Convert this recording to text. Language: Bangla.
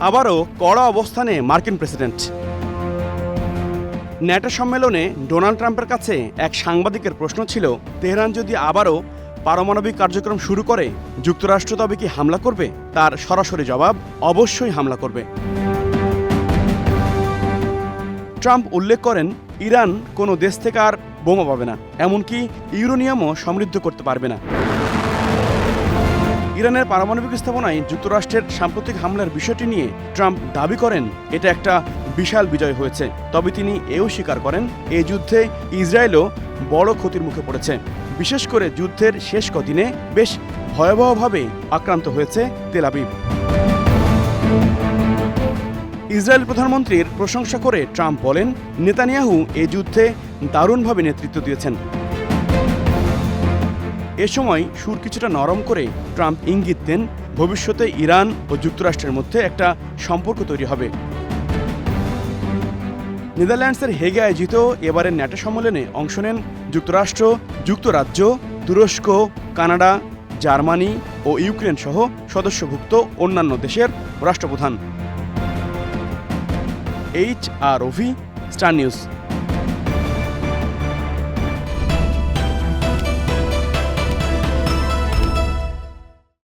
আবারও কড়া অবস্থানে মার্কিন প্রেসিডেন্ট। ন্যাটো সম্মেলনে ডোনাল্ড ট্রাম্পের কাছে এক সাংবাদিকের প্রশ্ন ছিল, তেহরান যদি আবারও পারমাণবিক কার্যক্রম শুরু করে যুক্তরাষ্ট্র তবে কি হামলা করবে? তার সরাসরি জবাব, অবশ্যই হামলা করবে। ট্রাম্প উল্লেখ করেন, ইরান কোনো দেশ থেকে আর বোমা পাবে না, এমনকি ইউরেনিয়ামও সমৃদ্ধ করতে পারবে না। ইরানের পারমাণবিক স্থাপনায় যুক্তরাষ্ট্রের সাম্প্রতিক হামলার বিষয়টি নিয়ে ট্রাম্প দাবি করেন এটা একটা বিশাল বিজয় হয়েছে। তবে তিনি এও স্বীকার করেন, এই যুদ্ধে ইসরায়েলও বড় ক্ষতির মুখে পড়েছে। বিশেষ করে যুদ্ধের শেষ কদিনে বেশ ভয়াবহভাবে আক্রান্ত হয়েছে তেল আবিব। ইসরায়েল প্রধানমন্ত্রীর প্রশংসা করে ট্রাম্প বলেন, নেতানিয়াহু এই যুদ্ধে দারুণভাবে নেতৃত্ব দিয়েছেন। এ সময় সুর কিছুটা নরম করে ট্রাম্প ইঙ্গিত দেন, ভবিষ্যতে ইরান ও যুক্তরাষ্ট্রের মধ্যে একটা সম্পর্ক তৈরি হবে। নেদারল্যান্ডসের হেগে আয়োজিত এবারের ন্যাটো সম্মেলনে অংশ নেন যুক্তরাষ্ট্র, যুক্তরাজ্য, তুরস্ক, কানাডা, জার্মানি ও ইউক্রেন সহ সদস্যভুক্ত অন্যান্য দেশের রাষ্ট্রপ্রধান। HROV, star news.